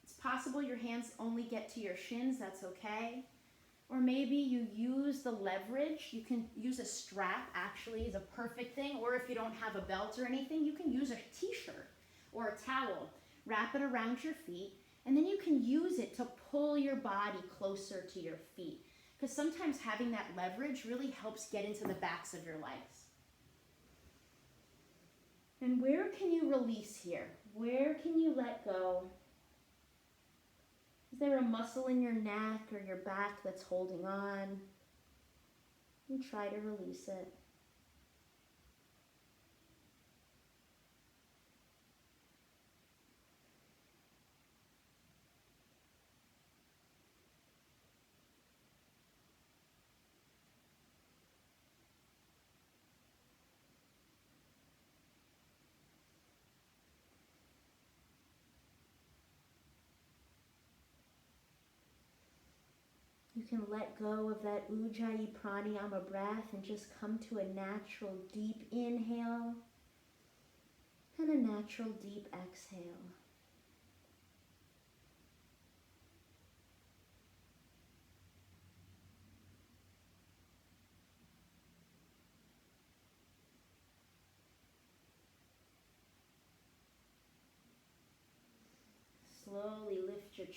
It's possible your hands only get to your shins, that's okay. Or maybe you use the leverage. You can use a strap, actually, is a perfect thing. Or if you don't have a belt or anything, you can use a t-shirt or a towel. Wrap it around your feet. And then you can use it to pull your body closer to your feet. Because sometimes having that leverage really helps get into the backs of your legs. And where can you release here? Where can you let go? Is there a muscle in your neck or your back that's holding on? And try to release it. You can let go of that Ujjayi Pranayama breath and just come to a natural deep inhale and a natural deep exhale.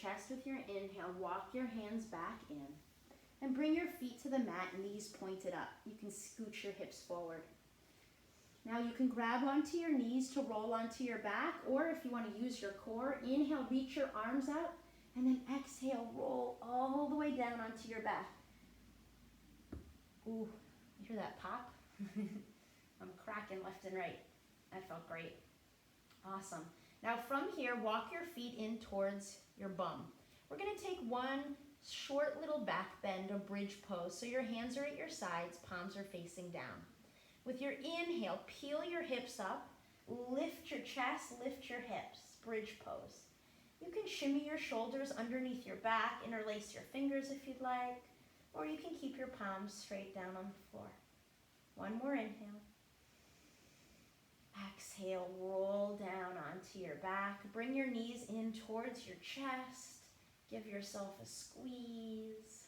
chest with your inhale. Walk your hands back in. And bring your feet to the mat, knees pointed up. You can scooch your hips forward. Now you can grab onto your knees to roll onto your back, or if you want to use your core, inhale, reach your arms out, and then exhale, roll all the way down onto your back. Ooh, you hear that pop? I'm cracking left and right. That felt great. Awesome. Now from here, walk your feet in towards your bum. We're going to take one short little back bend, a bridge pose. So your hands are at your sides, palms are facing down. With your inhale, peel your hips up, lift your chest, lift your hips, bridge pose. You can shimmy your shoulders underneath your back, interlace your fingers if you'd like, or you can keep your palms straight down on the floor. One more inhale. Exhale, roll down onto your back. Bring your knees in towards your chest. Give yourself a squeeze.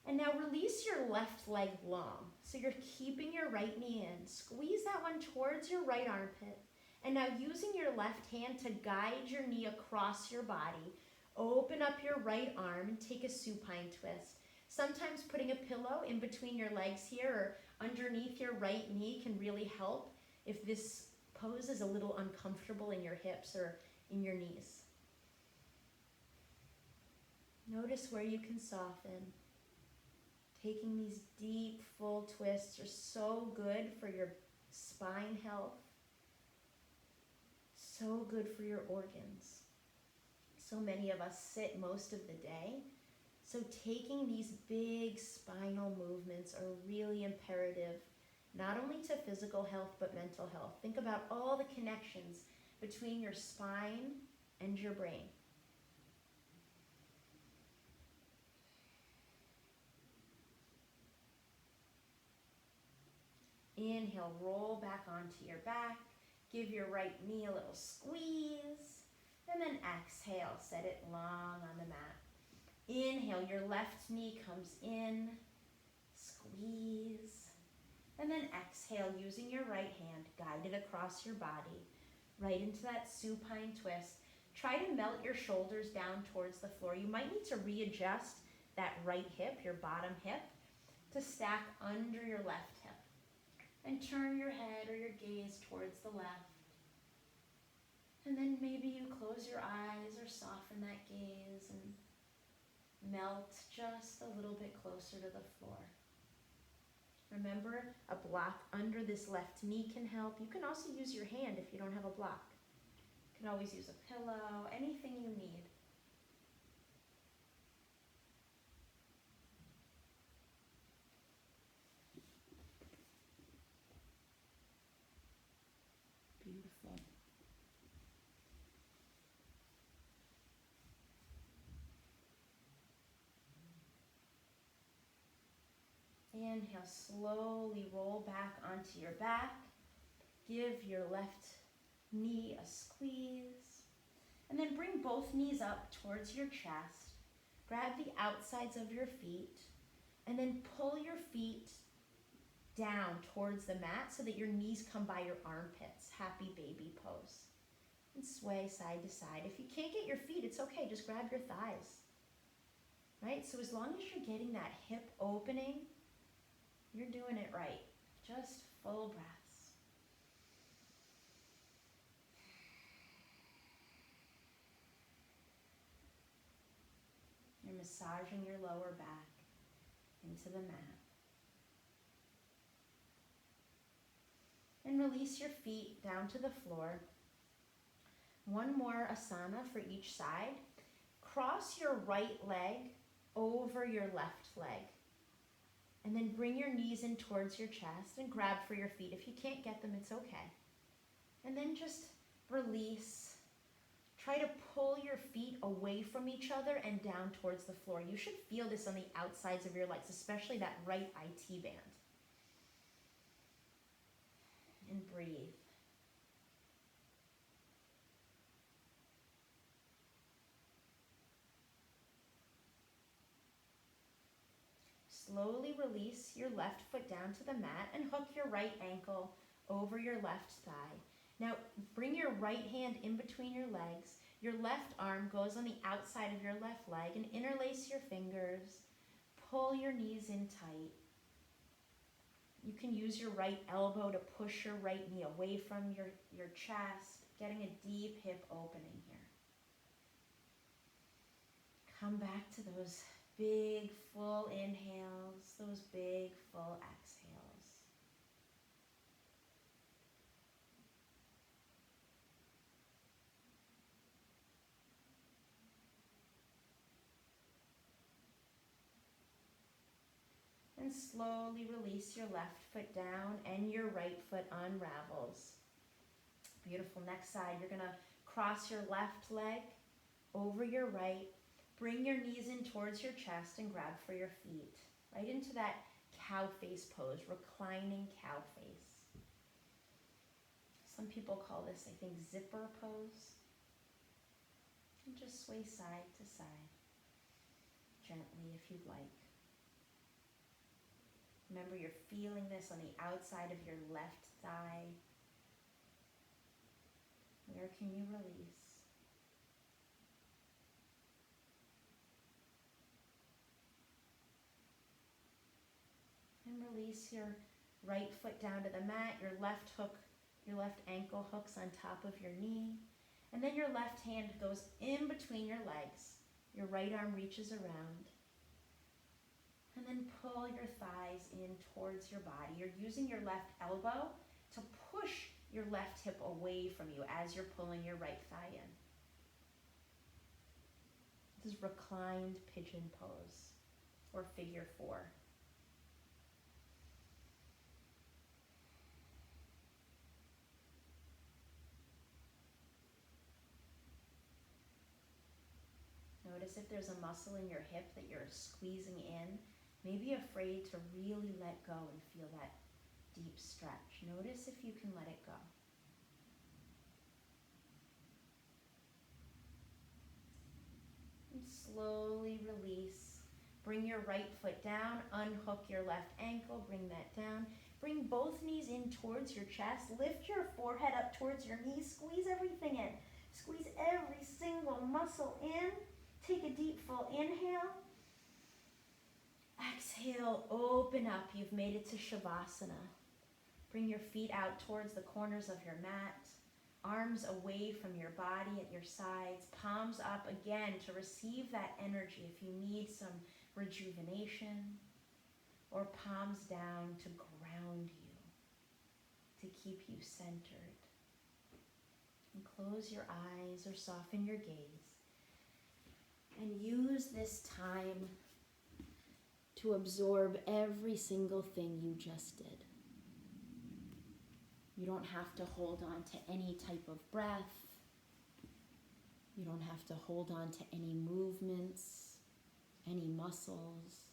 And now release your left leg long. So you're keeping your right knee in. Squeeze that one towards your right armpit. And now using your left hand to guide your knee across your body, open up your right arm and take a supine twist. Sometimes putting a pillow in between your legs here or underneath your right knee can really help if this pose is a little uncomfortable in your hips or in your knees. Notice where you can soften. Taking these deep, full twists are so good for your spine health. So good for your organs. So many of us sit most of the day. So taking these big spinal movements are really imperative, not only to physical health, but mental health. Think about all the connections between your spine and your brain. Inhale, roll back onto your back. Give your right knee a little squeeze. And then exhale, set it long on the mat. Inhale, your left knee comes in. Squeeze. And then exhale, using your right hand, guide it across your body, right into that supine twist. Try to melt your shoulders down towards the floor. You might need to readjust that right hip, your bottom hip, to stack under your left hip. And turn your head or your gaze towards the left. And then maybe you close your eyes or soften that gaze and melt just a little bit closer to the floor. Remember, a block under this left knee can help. You can also use your hand if you don't have a block. You can always use a pillow, anything you need. Beautiful. Inhale, slowly roll back onto your back. Give your left knee a squeeze. And then bring both knees up towards your chest. Grab the outsides of your feet. And then pull your feet down towards the mat so that your knees come by your armpits. Happy baby pose. And sway side to side. If you can't get your feet, it's okay. Just grab your thighs. Right? So as long as you're getting that hip opening, you're doing it right. Just full breaths. You're massaging your lower back into the mat. And release your feet down to the floor. One more asana for each side. Cross your right leg over your left leg. And then bring your knees in towards your chest and grab for your feet. If you can't get them, it's okay. And then just release. Try to pull your feet away from each other and down towards the floor. You should feel this on the outsides of your legs, especially that right IT band. And breathe. Slowly release your left foot down to the mat and hook your right ankle over your left thigh. Now bring your right hand in between your legs. Your left arm goes on the outside of your left leg and interlace your fingers. Pull your knees in tight. You can use your right elbow to push your right knee away from your chest, getting a deep hip opening here. Come back to those big, full inhales, those big, full exhales. And slowly release your left foot down and your right foot unravels. Beautiful. Next side, you're going to cross your left leg over your right. Bring your knees in towards your chest and grab for your feet. Right into that cow face pose, reclining cow face. Some people call this, I think, zipper pose. And just sway side to side, gently if you'd like. Remember, you're feeling this on the outside of your left thigh. Where can you release? And release your right foot down to the mat, your left ankle hooks on top of your knee, and then your left hand goes in between your legs. Your right arm reaches around. And then pull your thighs in towards your body. You're using your left elbow to push your left hip away from you as you're pulling your right thigh in. This is reclined pigeon pose, or figure 4. Notice if there's a muscle in your hip that you're squeezing in. Maybe afraid to really let go and feel that deep stretch. Notice if you can let it go. And slowly release. Bring your right foot down, unhook your left ankle, bring that down. Bring both knees in towards your chest. Lift your forehead up towards your knees. Squeeze everything in. Squeeze every single muscle in. Take a deep full inhale. Exhale, open up. You've made it to Shavasana. Bring your feet out towards the corners of your mat. Arms away from your body at your sides. Palms up again to receive that energy if you need some rejuvenation. Or palms down to ground you, to keep you centered. And close your eyes or soften your gaze. And use this time to absorb every single thing you just did. You don't have to hold on to any type of breath. You don't have to hold on to any movements, any muscles.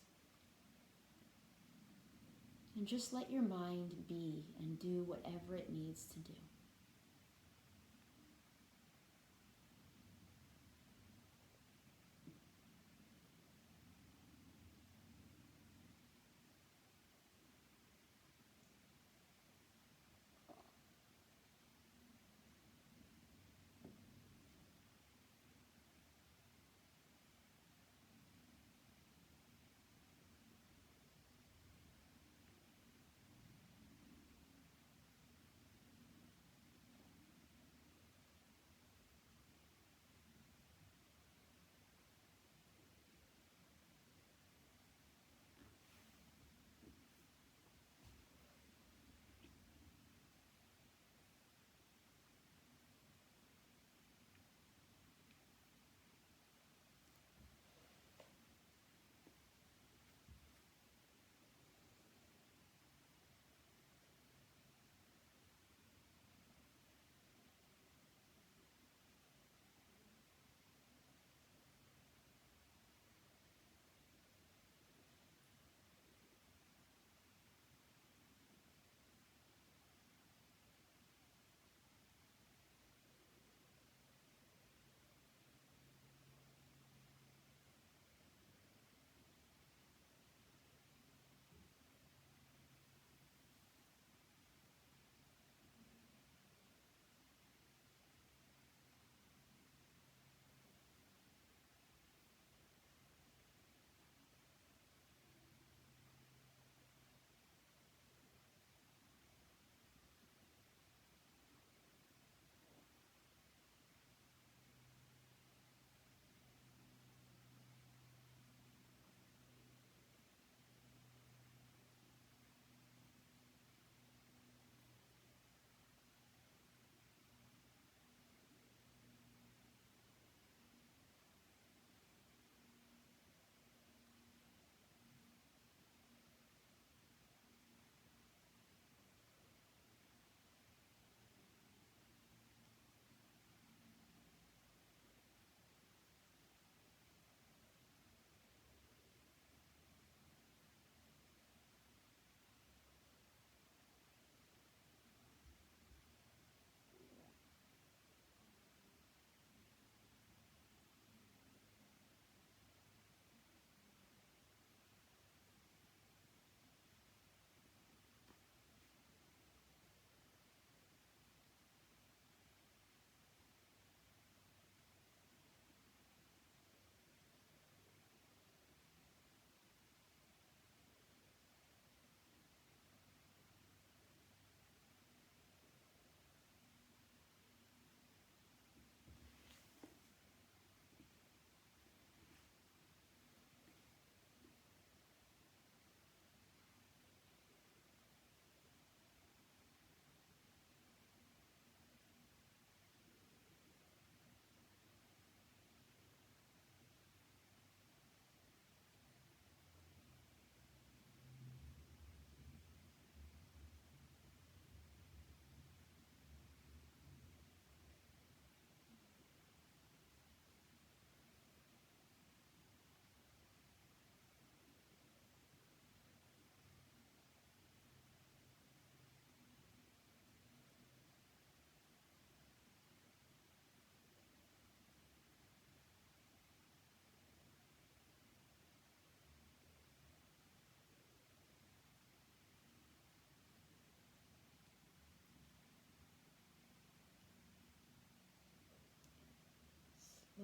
And just let your mind be and do whatever it needs to do.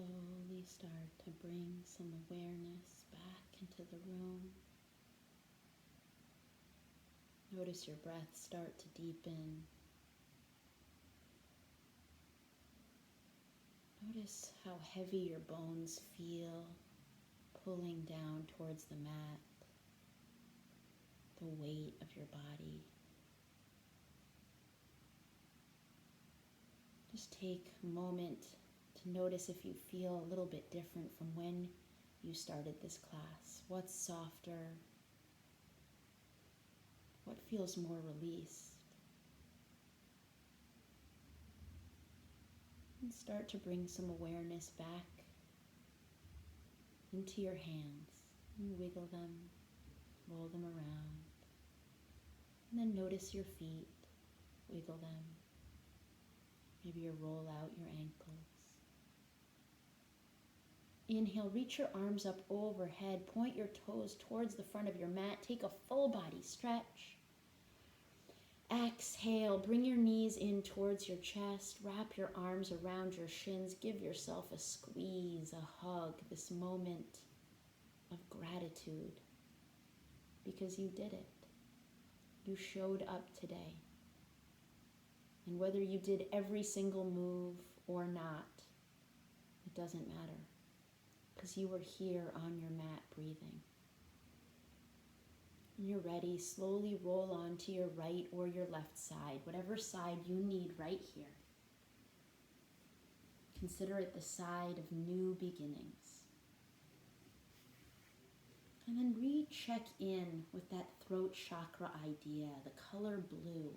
slowly start to bring some awareness back into the room. Notice your breath start to deepen. Notice how heavy your bones feel, pulling down towards the mat, the weight of your body. Just take a moment to notice if you feel a little bit different from when you started this class. What's softer? What feels more released? And start to bring some awareness back into your hands and wiggle them, roll them around. And then notice your feet, wiggle them. Maybe you roll out your ankles. Inhale, reach your arms up overhead, point your toes towards the front of your mat, take a full body stretch. Exhale, bring your knees in towards your chest, wrap your arms around your shins, give yourself a squeeze, a hug, this moment of gratitude because you did it. You showed up today. And whether you did every single move or not, it doesn't matter because you were here on your mat breathing. When you're ready, slowly roll on to your right or your left side, whatever side you need right here. Consider it the side of new beginnings. And then recheck in with that throat chakra idea, the color blue.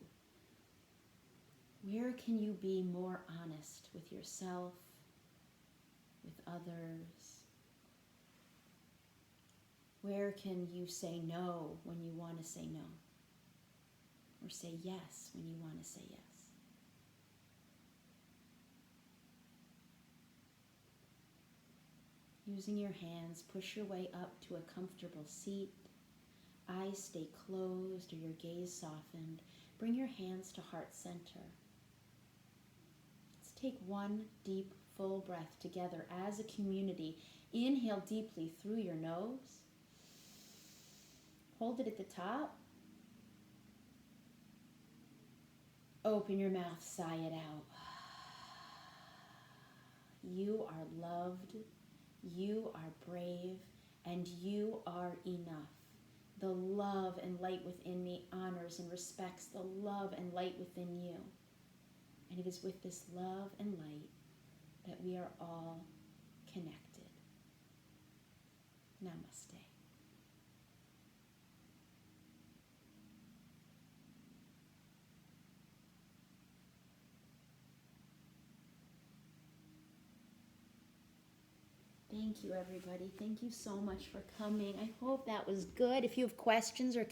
Where can you be more honest with yourself, with others? Where can you say no when you want to say no? Or say yes when you want to say yes? Using your hands, push your way up to a comfortable seat. Eyes stay closed or your gaze softened. Bring your hands to heart center. Let's take one deep, full breath together as a community. Inhale deeply through your nose. Hold it at the top. Open your mouth, sigh it out. You are loved, you are brave, and you are enough. The love and light within me honors and respects the love and light within you. And it is with this love and light that we are all connected. Namaste. Thank you, everybody. Thank you so much for coming. I hope that was good. If you have questions or